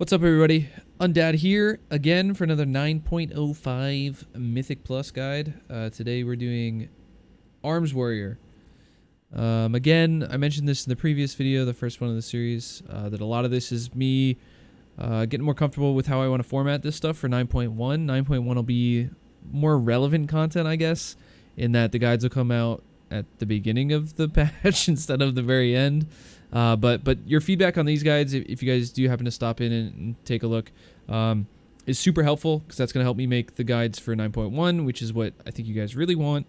What's up, everybody? Undad here again for another 9.05 Mythic Plus guide. Today we're doing Arms Warrior. Again, I mentioned this in the previous video, the first one of the series, that a lot of this is me getting more comfortable with how I want to format this stuff for 9.1. 9.1 will be more relevant content, I guess, in that the guides will come out at the beginning of the patch instead of the very end. But your feedback on these guides, if you guys do happen to stop in and take a look, is super helpful because that's going to help me make the guides for 9.1, which is what I think you guys really want.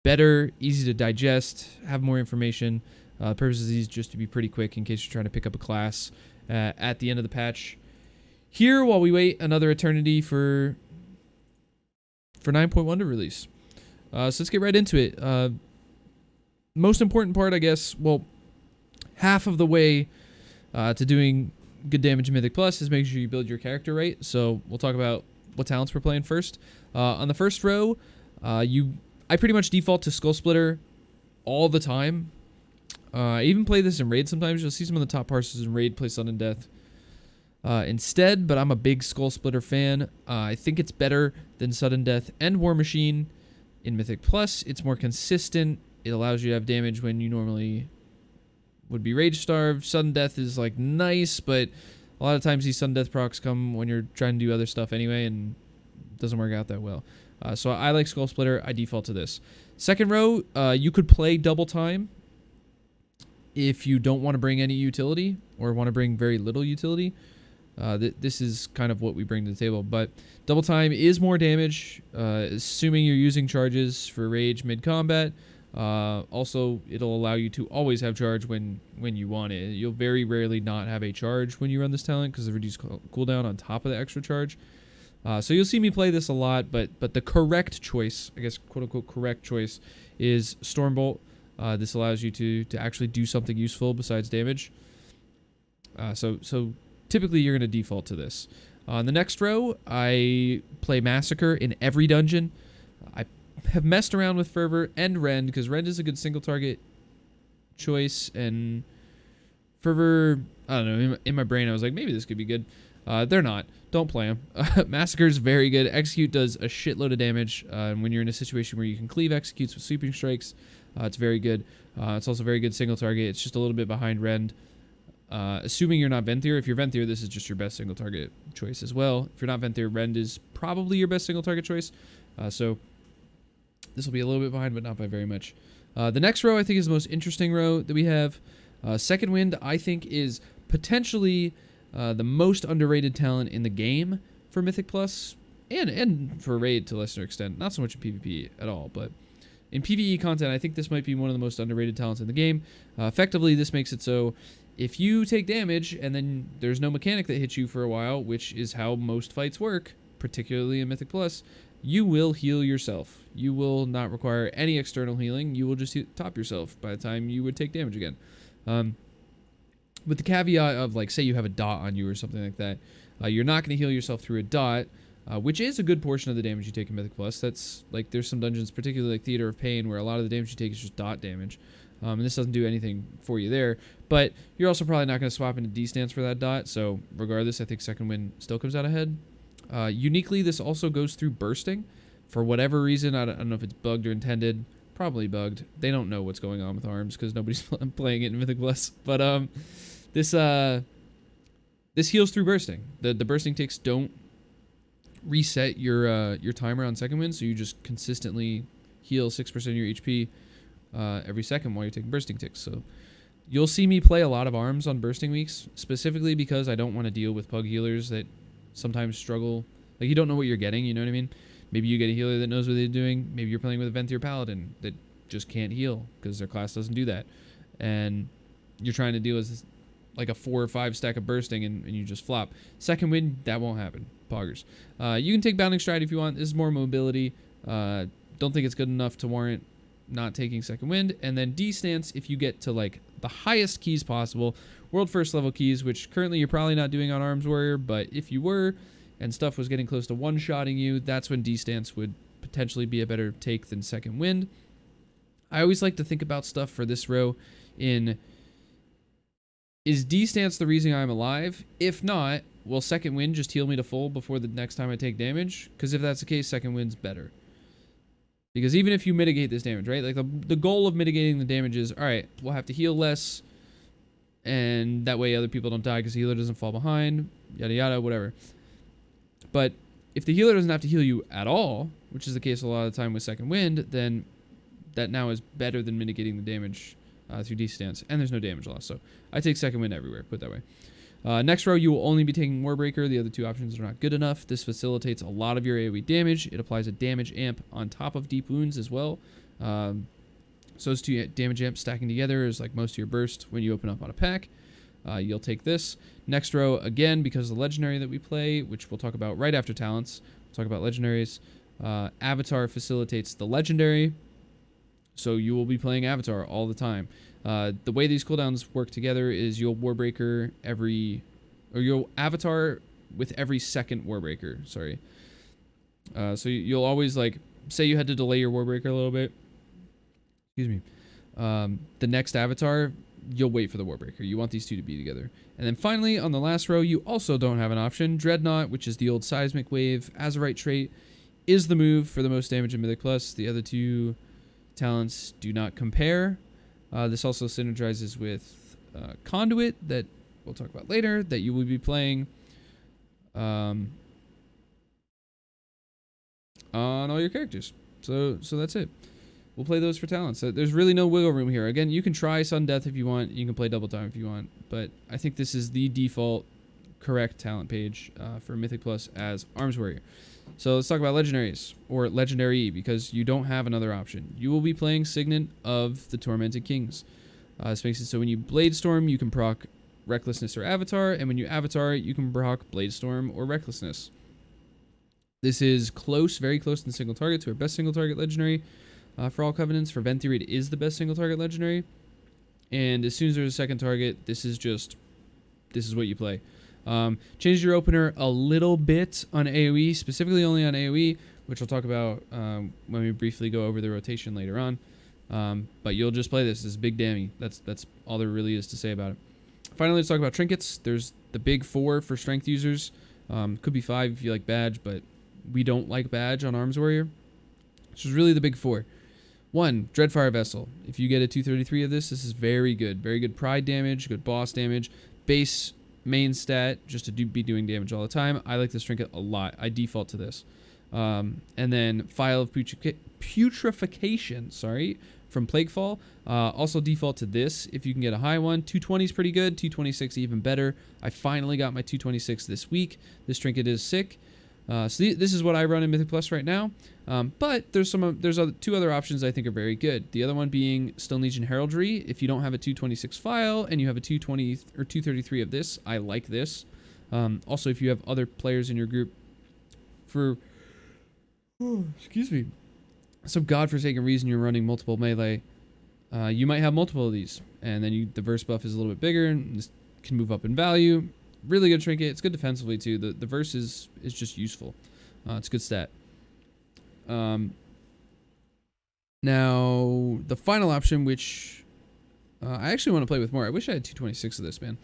Better, easy to digest, have more information. The purpose of these just to be pretty quick in case you're trying to pick up a class at the end of the patch. Here, while we wait another eternity for 9.1 to release. So let's get right into it. Most important part, I guess, well, half of the way to doing good damage in Mythic Plus is making sure you build your character right. So we'll talk about what talents we're playing first. On the first row, I pretty much default to Skull Splitter all the time. I even play this in Raid sometimes. You'll see some of the top parsers in Raid play Sudden Death instead, but I'm a big Skull Splitter fan. I think it's better than Sudden Death and War Machine in Mythic Plus. It's more consistent. It allows you to have damage when you normally would be rage starved. Sudden Death is like nice, but a lot of times these Sudden Death procs come when you're trying to do other stuff anyway, and it doesn't work out that well. So I like Skull Splitter. I default to this. Second row, you could play Double Time if you don't want to bring any utility or want to bring very little utility. This is kind of what we bring to the table, but Double Time is more damage, assuming you're using charges for rage mid-combat. Also, it'll allow you to always have charge when you want it. You'll very rarely not have a charge when you run this talent because of reduced cooldown on top of the extra charge. So you'll see me play this a lot, but the correct choice, I guess, quote-unquote correct choice, is Stormbolt. This allows you to actually do something useful besides damage. So typically you're going to default to this. On the next row, I play Massacre in every dungeon. I have messed around with Fervor and Rend because Rend is a good single target choice, and Fervor, I don't know, in my brain I was like, maybe this could be good. They're not. Don't play them. Massacre is very good. Execute does a shitload of damage, and when you're in a situation where you can cleave executes with sweeping strikes, it's very good. It's also very good single target. It's just a little bit behind Rend. Assuming you're not Venthyr. If you're Venthyr, this is just your best single target choice as well. If you're not Venthyr, Rend is probably your best single target choice. So this will be a little bit behind, but not by very much. The next row, I think, is the most interesting row that we have. Second Wind, I think, is potentially the most underrated talent in the game for Mythic Plus, and for Raid to a lesser extent. Not so much in PvP at all, but in PvE content, I think this might be one of the most underrated talents in the game. Effectively, this makes it so if you take damage and then there's no mechanic that hits you for a while, which is how most fights work, particularly in Mythic Plus, you will heal yourself. You will not require any external healing. You will just top yourself by the time you would take damage again. With the caveat of, like, say you have a dot on you or something like that, you're not going to heal yourself through a dot, which is a good portion of the damage you take in Mythic Plus. That's, like, there's some dungeons, particularly like Theater of Pain, where a lot of the damage you take is just dot damage. And this doesn't do anything for you there. But you're also probably not going to swap into D-stance for that dot, so regardless, I think Second Wind still comes out ahead. Uniquely, this also goes through bursting. For whatever reason, I don't know if it's bugged or intended. Probably bugged. They don't know what's going on with arms because nobody's playing it in Mythic Plus. But this heals through bursting. The bursting ticks don't reset your timer on Second Wind, so you just consistently heal 6% of your HP every second while you're taking bursting ticks. So you'll see me play a lot of arms on bursting weeks, specifically because I don't want to deal with pug healers that sometimes struggle. Like, you don't know what you're getting, you know what I mean? Maybe you get a healer that knows what they're doing. Maybe you're playing with a Venthyr Paladin that just can't heal because their class doesn't do that. And you're trying to deal with like a 4 or 5 stack of bursting and you just flop. Second Wind, that won't happen. Poggers. You can take Bounding Stride if you want. This is more mobility. Don't think it's good enough to warrant not taking Second Wind. And then D-stance if you get to like the highest keys possible. World first level keys, which currently you're probably not doing on Arms Warrior, but if you were and stuff was getting close to one-shotting you, that's when D-stance would potentially be a better take than Second Wind. I always like to think about stuff for this row in Is D-Stance the reason I'm alive? If not, will Second Wind just heal me to full before the next time I take damage? Because if that's the case, Second Wind's better. Because even if you mitigate this damage, right? Like the goal of mitigating the damage is, all right, we'll have to heal less, and that way other people don't die because the healer doesn't fall behind, yada yada, whatever. But if the healer doesn't have to heal you at all, which is the case a lot of the time with Second Wind, then that now is better than mitigating the damage through D-Stance, and there's no damage loss. So I take Second Wind everywhere, put it that way. Next row, you will only be taking Warbreaker. The other two options are not good enough. This facilitates a lot of your AoE damage. It applies a damage amp on top of Deep Wounds as well. So those two damage amps stacking together is like most of your burst when you open up on a pack. You'll take this. Next row, again, because of the Legendary that we play, which we'll talk about right after Talents. We'll talk about Legendaries. Avatar facilitates the Legendary. So you will be playing Avatar all the time. The way these cooldowns work together is you'll Warbreaker you'll Avatar with every second Warbreaker, sorry. So you'll always, like, say you had to delay your Warbreaker a little bit. Excuse me. The next Avatar, you'll wait for the Warbreaker. You want these two to be together. And then finally, on the last row, you also don't have an option. Dreadnought, which is the old Seismic Wave, Azurite trait, is the move for the most damage in Mythic Plus. The other two talents do not compare. This also synergizes with Conduit, that we'll talk about later, that you will be playing on all your characters. So that's it. We'll play those for talents. So there's really no wiggle room here. Again, you can try Sudden Death if you want. You can play Double Time if you want. But I think this is the default correct talent page for Mythic Plus as Arms Warrior. So let's talk about Legendaries, or Legendary, because you don't have another option. You will be playing Signet of the Tormented Kings. This makes it so when you Bladestorm, you can proc Recklessness or Avatar, and when you Avatar, you can proc Bladestorm or Recklessness. This is close, very close in single target to our best single target Legendary for all Covenants. For Venthyr, it is the best single target Legendary. And as soon as there's a second target, this is what you play. Change your opener a little bit on AoE, specifically only on AoE, which we'll talk about when we briefly go over the rotation later on. But you'll just play this. This is big dammy. That's all there really is to say about it. Finally, let's talk about trinkets. There's the big 4 for strength users. Could be 5 if you like badge, but we don't like badge on Arms Warrior. This is really the big 4. 1, Dreadfire Vessel. If you get a 233 of this, this is very good. Very good pride damage, good boss damage, base main stat, just to be doing damage all the time. I like this trinket a lot. I default to this. And then Phial of Putrefaction, from Plaguefall. Also default to this if you can get a high one. 220 is pretty good. 226 even better. I finally got my 226 this week. This trinket is sick. So this is what I run in Mythic Plus right now. But there's two other options I think are very good. The other one being Stone Legion Heraldry. If you don't have a 226 Phial and you have a 220 or 233 of this, I like this. Also, if you have other players in your group for excuse me, some godforsaken reason you're running multiple melee, you might have multiple of these, and then the verse buff is a little bit bigger and this can move up in value. Really good trinket. It's good defensively too. The verse is just useful. It's a good stat. Now the final option, which I actually want to play with more. I wish I had 226 of this, man.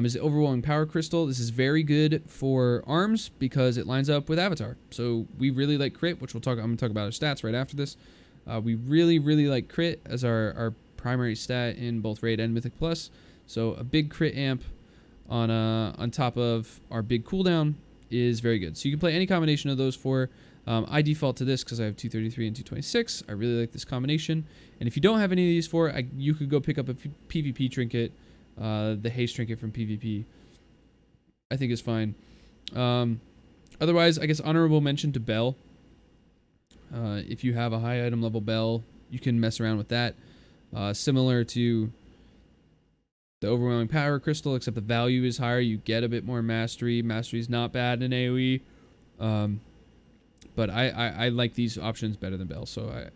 Is the Overwhelming Power Crystal. This is very good for arms because it lines up with Avatar. So we really like crit, which I'm going to talk about our stats right after this. We really like crit as our primary stat in both Raid and Mythic Plus. So a big crit amp on top of our big cooldown is very good. So you can play any combination of those 4. I default to this because I have 233 and 226. I really like this combination. And if you don't have any of these 4, you could go pick up a PvP trinket. The haste trinket from PvP I think is fine. Otherwise, I guess honorable mention to Bell. If you have a high item level Bell, you can mess around with that. Similar to the Overwhelming Power Crystal, except the value is higher. You get a bit more mastery. Mastery is not bad in AoE. But I like these options better than Bell. So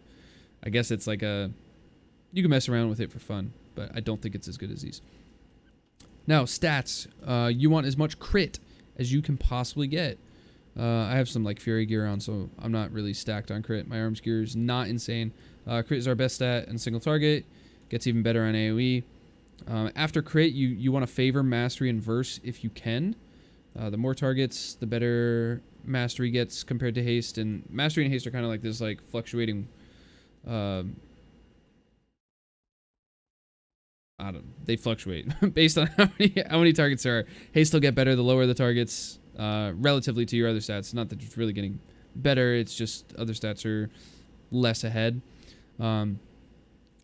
I guess it's like you can mess around with it for fun, but I don't think it's as good as these. Now, stats. You want as much crit as you can possibly get. I have some like Fury gear on, so I'm not really stacked on crit. My arms gear is not insane. Crit is our best stat in single target. Gets even better on AoE. After crit, you want to favor mastery and verse if you can. The more targets, the better mastery gets compared to haste. And mastery and haste are kind of like this like fluctuating. I don't. They fluctuate based on how many targets there are. Haste will get better the lower the targets, relatively to your other stats. Not that it's really getting better. It's just other stats are less ahead. And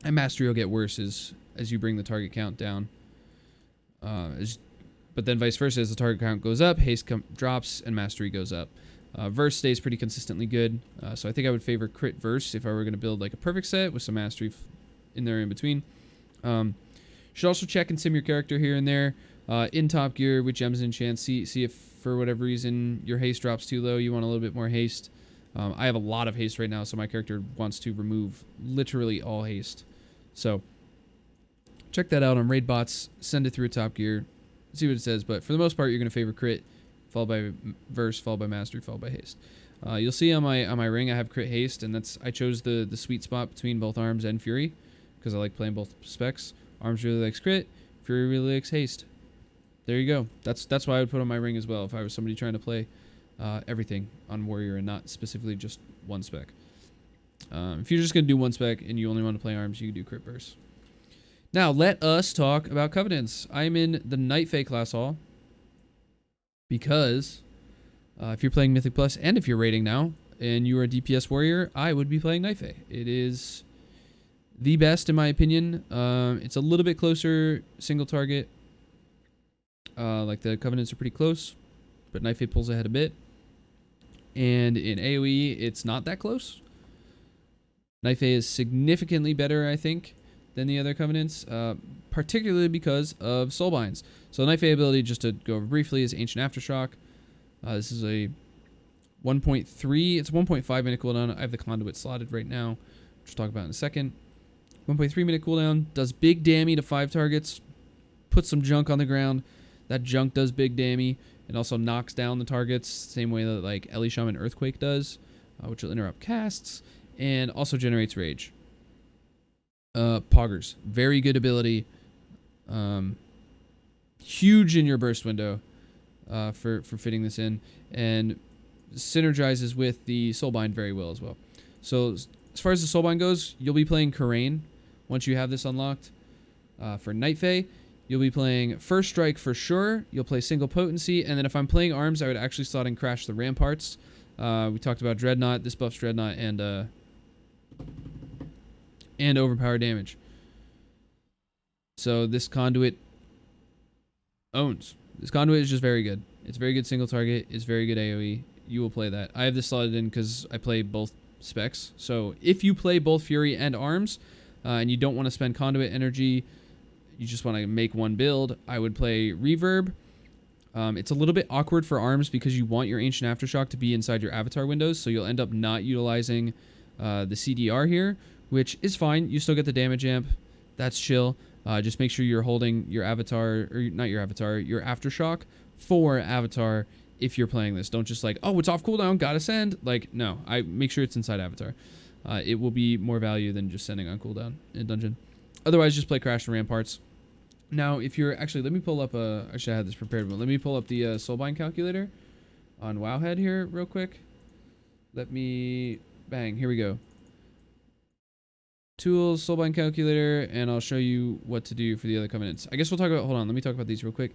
mastery will get worse as you bring the target count down. But then vice versa, as the target count goes up, haste drops and mastery goes up. Verse stays pretty consistently good. So I think I would favor crit verse if I were going to build like a perfect set with some mastery in there in between. Should also check and sim your character here and there. In Top Gear with gems and enchants, see if for whatever reason your haste drops too low, you want a little bit more haste. I have a lot of haste right now, so my character wants to remove literally all haste. So check that out on raid bots, send it through a Top Gear, see what it says. But for the most part, you're going to favor crit, followed by verse, followed by mastery, followed by haste. You'll see on my ring I have crit haste, and I chose the sweet spot between both arms and fury because I like playing both specs. Arms really likes crit, fury really likes haste. There you go. That's why I would put on my ring as well if I was somebody trying to play everything on warrior and not specifically just one spec. If you're just going to do one spec and you only want to play arms, you can do crit burst. Now, let us talk about covenants. I'm in the Night Fae class hall because if you're playing Mythic Plus and if you're raiding now and you are a DPS warrior, I would be playing Night Fae. It is the best in my opinion. It's a little bit closer single target. Like the covenants are pretty close, but Night Fae pulls ahead a bit. And in AoE, it's not that close. Night Fae is significantly better, I think, than the other covenants, particularly because of Soulbinds. So Night Fae ability, just to go over briefly, is Ancient Aftershock. This is a 1.3. It's 1.5 minute cooldown. I have the conduit slotted right now, which we'll talk about in a second. 1.3 minute cooldown, does big damage to 5 targets, puts some junk on the ground. That junk does big damage. It also knocks down the targets, same way that like Ellie Shaman Earthquake does, which will interrupt casts, and also generates rage. Poggers, very good ability. Huge in your burst window for fitting this in, and synergizes with the Soulbind very well as well. So as far as the Soulbind goes, you'll be playing Karain once you have this unlocked. For Night Fae, you'll be playing First Strike for sure. You'll play Single Potency, and then if I'm playing arms, I would actually slot in Crash the Ramparts. We talked about Dreadnought. This buffs Dreadnought and overpower damage. So this conduit owns. This conduit is just very good. It's very good single target. It's very good AoE. You will play that. I have this slotted in because I play both specs. So if you play both Fury and Arms, and you don't want to spend conduit energy, you just want to make one build, I would play Reverb. It's a little bit awkward for Arms because you want your Ancient Aftershock to be inside your avatar windows, so you'll end up not utilizing the CDR here, which is fine. You still get the damage amp. That's chill. Just make sure you're holding your avatar, or not your avatar, your Aftershock for avatar if you're playing this. Don't just like, oh, it's off cooldown, gotta send. Like, no, I make sure it's inside avatar. It will be more value than just sending on cooldown in dungeon. Otherwise, just play Crash and Ramparts. Now, if you're actually, let me pull up I should have had this prepared, but let me pull up the Soulbind calculator on Wowhead here real quick. Let me, bang, here we go. Tools, Soulbind calculator, and I'll show you what to do for the other covenants. I guess we'll talk about, hold on, let me talk about these real quick.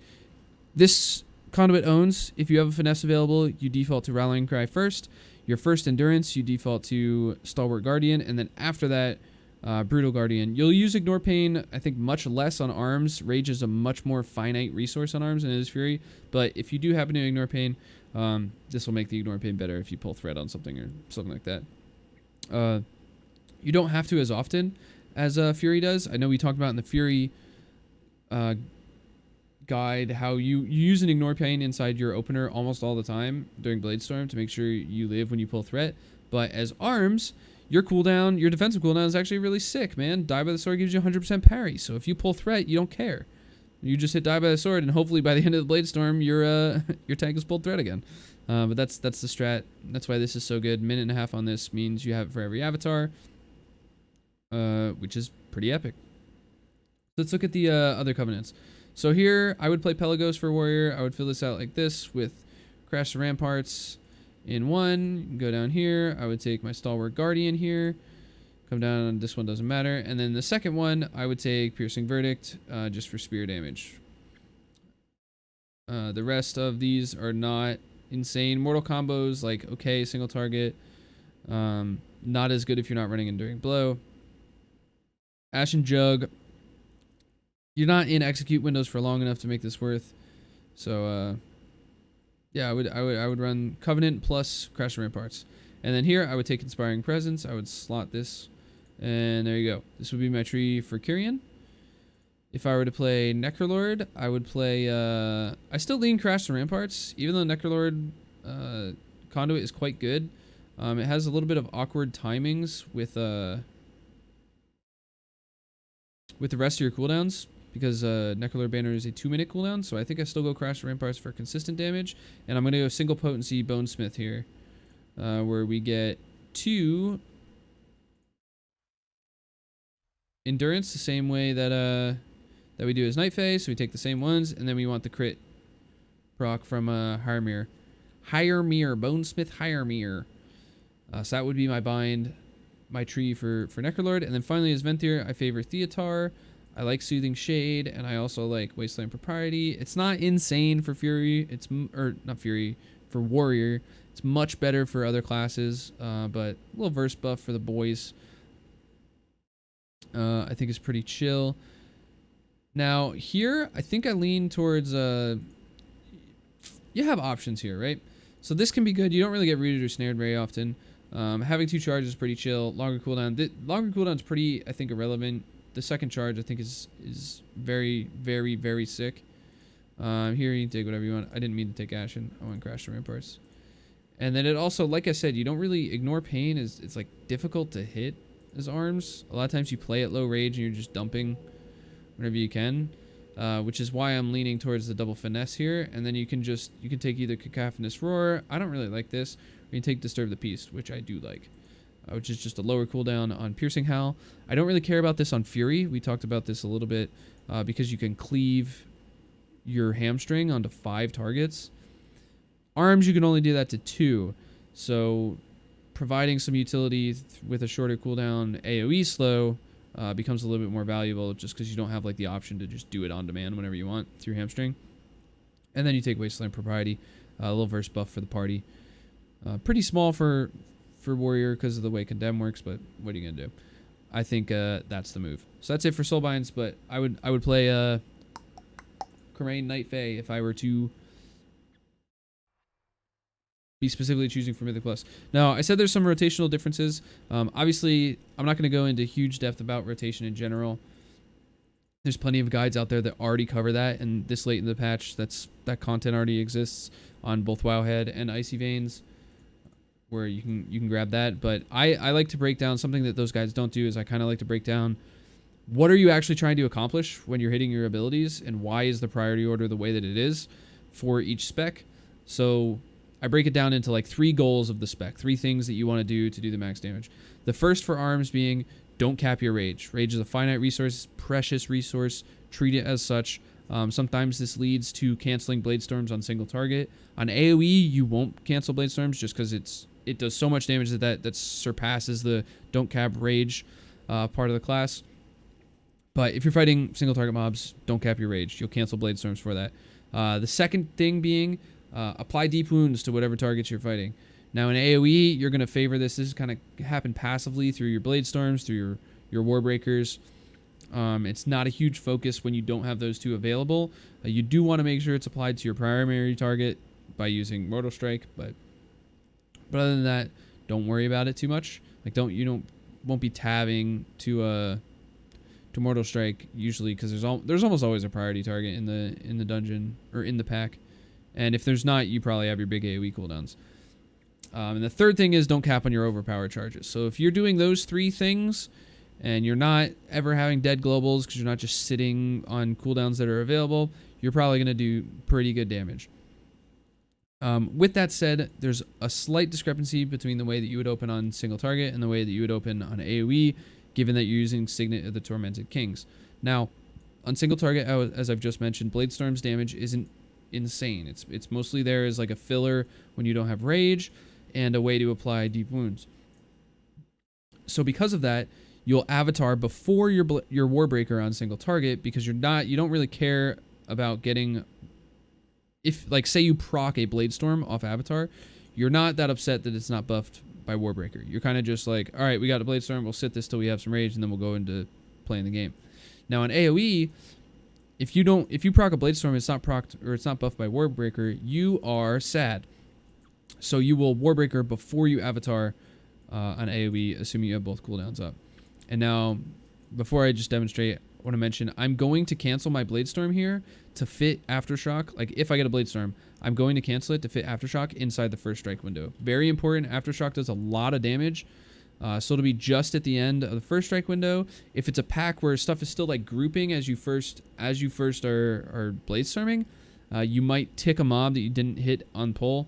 This conduit owns, if you have a finesse available, you default to Rallying Cry first. Your first endurance, you default to Stalwart Guardian, and then after that, Brutal Guardian. You'll use Ignore Pain, I think, much less on Arms. Rage is a much more finite resource on Arms than it is Fury, but if you do happen to Ignore Pain, this will make the Ignore Pain better if you pull Thread on something or something like that. You don't have to as often as Fury does. I know we talked about in the Fury guide how you use an Ignore Pain inside your opener almost all the time during Bladestorm to make sure you live when you pull Threat. But as Arms, your cooldown, your defensive cooldown is actually really sick, man. Die by the Sword gives you 100% parry. So if you pull Threat, you don't care. You just hit Die by the Sword, and hopefully by the end of the Bladestorm, your tank has pulled Threat again. But that's the strat. That's why this is so good. Minute and a half on this means you have it for every avatar, which is pretty epic. Let's look at the other covenants. So here, I would play Pelagos for Warrior. I would fill this out like this with Crash the Ramparts in 1. Go down here. I would take my Stalwart Guardian here. Come down. This one doesn't matter. And then the second one, I would take Piercing Verdict just for spear damage. The rest of these are not insane. Mortal combos, like, okay, single target. Not as good if you're not running Enduring Blow. Ashen Jug. You're not in execute windows for long enough to make this worth. So, yeah, I would run Covenant plus Crash the Ramparts. And then here, I would take Inspiring Presence. I would slot this. And there you go. This would be my tree for Kyrian. If I were to play Necrolord, I would play... I still lean Crash the Ramparts, even though Necrolord Conduit is quite good. It has a little bit of awkward timings with the rest of your cooldowns, because Necrolord Banner is a 2-minute cooldown, so I think I still go Crash the Ramparts for consistent damage. And I'm going to go single potency Bonesmith here, where we get 2 endurance the same way that we do as Night Fae, so we take the same ones, and then we want the crit proc from Hiremir. Bonesmith Hiremir. So that would be my bind, my tree for Necrolord. And then finally as Venthyr, I favor Theotar. I like Soothing Shade, and I also like Wasteland Propriety. It's not insane for Fury, or not Fury, for Warrior. It's much better for other classes, but a little verse buff for the boys. I think is pretty chill. Now here, I think I lean towards, you have options here, right? So this can be good. You don't really get rooted or snared very often. Having 2 charges is pretty chill. Longer cooldown. Longer cooldown is pretty, I think, irrelevant. The second charge, I think, is very, very, very sick. Here you can take whatever you want. I didn't mean to take Ashen. I want Crash the Ramparts. And then it also, like I said, you don't really ignore pain. It's like difficult to hit as arms. A lot of times you play at low rage and you're just dumping whenever you can, which is why I'm leaning towards the double finesse here. And then you can take either Cacophonous Roar. I don't really like this. Or you can take Disturb the Peace, which I do like, which is just a lower cooldown on Piercing Howl. I don't really care about this on Fury. We talked about this a little bit, because you can cleave your hamstring onto 5 targets. Arms, you can only do that to 2. So providing some utility with a shorter cooldown AoE slow becomes a little bit more valuable, just because you don't have like the option to just do it on demand whenever you want through hamstring. And then you take Wasteland Propriety, a little verse buff for the party. Pretty small for Warrior because of the way Condemn works, but what are you gonna do? I think that's the move. So that's it for Soulbinds, but I would play Karain Night Fae if I were to be specifically choosing for Mythic Plus. Now, I said there's some rotational differences. Obviously, I'm not going to go into huge depth about rotation in general. There's plenty of guides out there that already cover that, and this late in the patch, that content already exists on both Wowhead and Icy Veins, where you can grab that. But I like to break down something that those guides don't do. Is I kind of like to break down what are you actually trying to accomplish when you're hitting your abilities, and why is the priority order the way that it is for each spec. So I break it down into like 3 goals of the spec, 3 things that you want to do the max damage. The first for arms being, don't cap your rage. Rage is a finite resource, precious resource. Treat it as such. Sometimes this leads to canceling Bladestorms on single target. On AoE, you won't cancel Bladestorms just because it does so much damage that surpasses the don't cap rage part of the class. But if you're fighting single target mobs, don't cap your rage. You'll cancel Bladestorms for that. The second thing being, apply deep wounds to whatever targets you're fighting. Now in AoE, you're going to favor this. This is kind of happen passively through your Bladestorms, through your Warbreakers. It's not a huge focus when you don't have those 2 available. You do want to make sure it's applied to your primary target by using Mortal Strike, but other than that, don't worry about it too much. Like won't be tabbing to Mortal Strike usually, because there's almost always a priority target in the dungeon or in the pack. And if there's not, you probably have your big AoE cooldowns. And the third thing is don't cap on your overpower charges. So if you're doing those 3 things and you're not ever having dead globals because you're not just sitting on cooldowns that are available, you're probably going to do pretty good damage. With that said, there's a slight discrepancy between the way that you would open on single target and the way that you would open on AoE, given that you're using Signet of the Tormented Kings. Now, on single target, as I've just mentioned, Bladestorm's damage isn't insane. It's mostly there as like a filler when you don't have rage and a way to apply deep wounds. So because of that, you'll avatar before your Warbreaker on single target, because you don't really care about getting, if like say you proc a Bladestorm off avatar, you're not that upset that it's not buffed by Warbreaker. You're kind of just like, all right, we got a Bladestorm, we'll sit this till we have some rage, and then we'll go into playing the game. Now in AoE, if you proc a Bladestorm, it's not procced or it's not buffed by Warbreaker, you are sad. So you will Warbreaker before you avatar on AoE, assuming you have both cooldowns up. And now, before I just demonstrate, I want to mention I'm going to cancel my Bladestorm here to fit Aftershock. Like if I get a Bladestorm, I'm going to cancel it to fit Aftershock inside the first strike window. Very important. Aftershock does a lot of damage. So it'll be just at the end of the first strike window. If it's a pack where stuff is still like grouping as you first are Bladestorming, you might tick a mob that you didn't hit on pull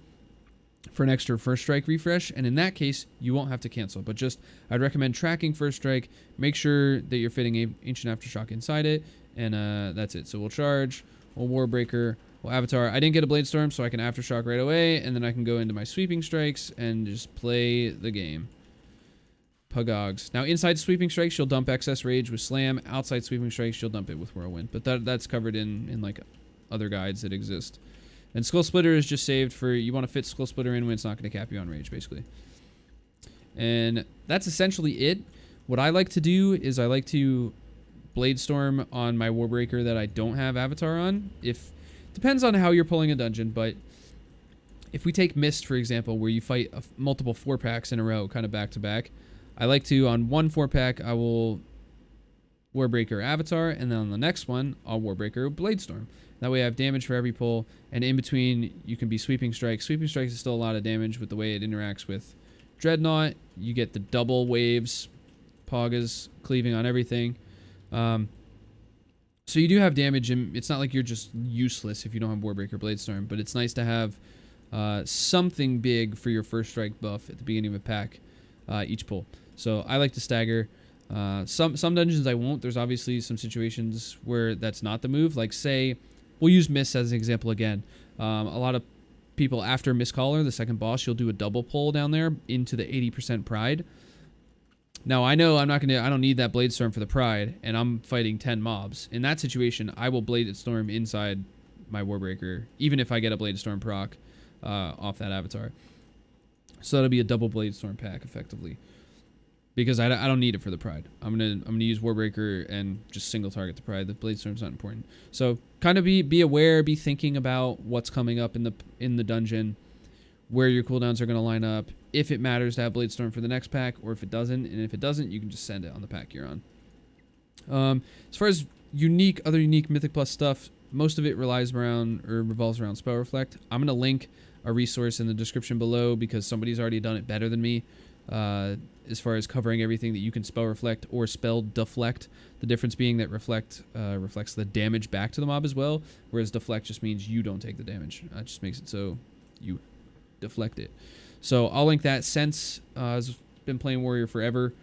for an extra first strike refresh, and in that case you won't have to cancel. But just I'd recommend tracking first strike, make sure that you're fitting Ancient Aftershock inside it, and that's it. So we'll charge, we'll Warbreaker, we'll avatar. I didn't get a Bladestorm, so I can Aftershock right away, and then I can go into my sweeping strikes and just play the game. Pugogs. Now inside sweeping strikes, you'll dump excess rage with slam. Outside sweeping strikes, you'll dump it with whirlwind. But that's covered in like other guides that exist. And Skull Splitter is just saved for, you want to fit Skull Splitter in when it's not going to cap you on rage, basically. And that's essentially it. What I like to do is I like to Bladestorm on my Warbreaker that I don't have Avatar on. Depends on how you're pulling a dungeon, but if we take Mist, for example, where you fight multiple 4-packs in a row, kind of back-to-back, I like to, on one 4-pack, I will Warbreaker Avatar, and then on the next one, I'll Warbreaker Bladestorm. That way I have damage for every pull, and in between, you can be Sweeping Strikes. Sweeping Strikes is still a lot of damage with the way it interacts with Dreadnought. You get the double waves, Pogas, cleaving on everything. So you do have damage, and it's not like you're just useless if you don't have Warbreaker Bladestorm, but it's nice to have something big for your first strike buff at the beginning of a pack each pull. So I like to stagger. Some dungeons I won't. There's obviously some situations where that's not the move. Like say, we'll use Mist as an example again. A lot of people after Mistcaller, the second boss, you'll do a double pull down there into the 80% Pride. Now I know I don't need that Bladestorm for the Pride, and I'm fighting 10 mobs. In that situation, I will Bladestorm inside my Warbreaker, even if I get a Bladestorm proc off that Avatar. So that'll be a double Bladestorm pack effectively, because I don't need it for the Pride. I'm gonna use Warbreaker and just single target the Pride. The Bladestorm's not important. So kind of be aware, be thinking about what's coming up in the dungeon, where your cooldowns are gonna line up, if it matters to have Bladestorm for the next pack, or if it doesn't. And if it doesn't, you can just send it on the pack you're on. As far as other unique Mythic Plus stuff, most of it revolves around Spell Reflect. I'm gonna link a resource in the description below because somebody's already done it better than me. As far as covering everything that you can Spell Reflect or Spell Deflect. The difference being that Reflect reflects the damage back to the mob as well, whereas Deflect just means you don't take the damage. It just makes it so you deflect it. So I'll link that. Sense has been playing Warrior forever.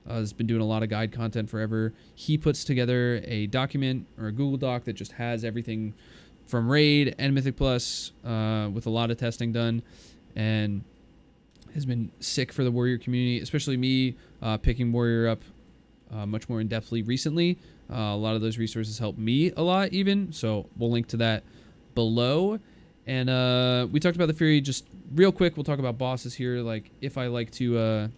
Has been doing a lot of guide content forever. He puts together a document or a Google Doc that just has everything from Raid and Mythic Plus with a lot of testing done, and has been sick for the Warrior community, especially me picking Warrior up much more in-depthly recently. A lot of those resources help me a lot even, so we'll link to that below. And we talked about the Fury just real quick. We'll talk about bosses here, like if I like to,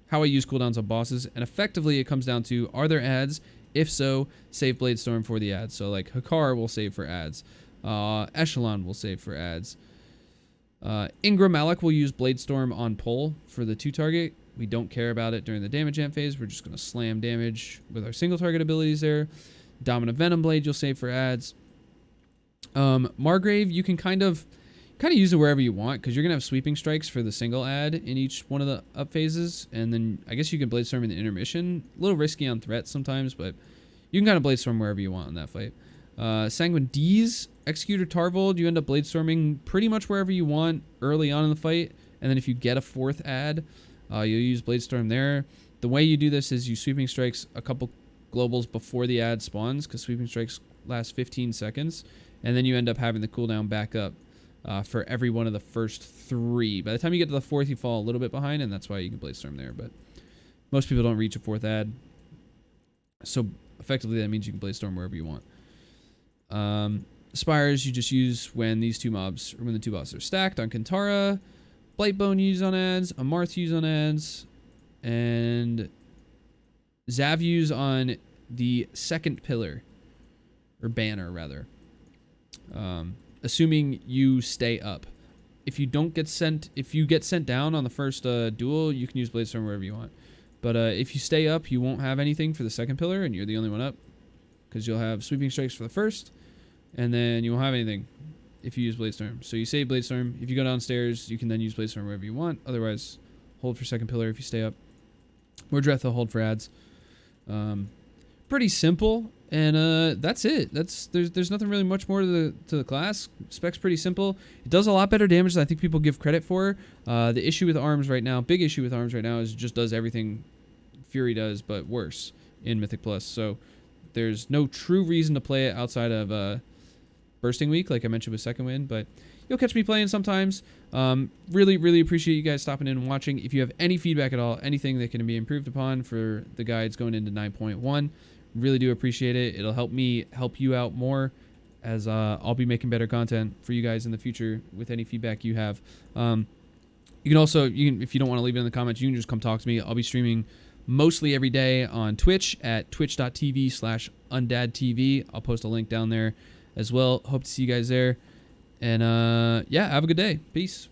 how I use cooldowns on bosses. And effectively it comes down to, are there ads? If so, save Bladestorm for the ads. So like Hakar will save for ads. Echelon will save for ads. Ingram Malik will use Bladestorm on pull for the 2-target. We don't care about it during the damage amp phase. We're just going to slam damage with our single target abilities there. Dominant Venom Blade you'll save for ads. Margrave, you can kind of use it wherever you want, because you're going to have sweeping strikes for the single ad in each one of the up phases, and then I guess you can Bladestorm in the intermission. A little risky on threat sometimes, but you can kind of Bladestorm wherever you want in that fight. Sanguine D's, Executor Tarvold, you end up Bladestorming pretty much wherever you want early on in the fight, and then if you get a 4th ad, you'll use Bladestorm there. The way you do this is you sweeping strikes a couple globals before the ad spawns, because sweeping strikes last 15 seconds, and then you end up having the cooldown back up for every one of the first 3. By the time you get to the 4th, you fall a little bit behind, and that's why you can Bladestorm there, but most people don't reach a 4th ad. So effectively, that means you can Bladestorm wherever you want. Spires you just use when these 2 mobs, or when the 2 bosses are stacked on Cancelaura. Blightbone you use on ads, Amarth you use on ads, and Zav you use on the 2nd pillar, or banner rather. Assuming you stay up. If you don't get sent, if you get sent down on the first duel, you can use Bladestorm wherever you want. But if you stay up, you won't have anything for the 2nd pillar, and you're the only one up, because you'll have sweeping strikes for the 1st, and then you won't have anything if you use Bladestorm. So you save Bladestorm. If you go downstairs, you can then use Bladestorm wherever you want. Otherwise, hold for 2nd pillar if you stay up. Or Dretha, hold for ads. Pretty simple, and that's it. There's nothing really much more to the class. Spec's pretty simple. It does a lot better damage than I think people give credit for. The issue with arms right now, big issue with arms right now, is it just does everything Fury does, but worse in Mythic Plus. So there's no true reason to play it outside of Bursting Week, like I mentioned with Second Wind, but you'll catch me playing sometimes. Really appreciate you guys stopping in and watching. If you have any feedback at all, anything that can be improved upon for the guides going into 9.1, really do appreciate it. It'll help me help you out more, as I'll be making better content for you guys in the future with any feedback you have. You can also, if you don't want to leave it in the comments, you can just come talk to me. I'll be streaming mostly every day on Twitch at twitch.tv/undadtv. I'll post a link down there as well. Hope to see you guys there. And yeah, have a good day. Peace.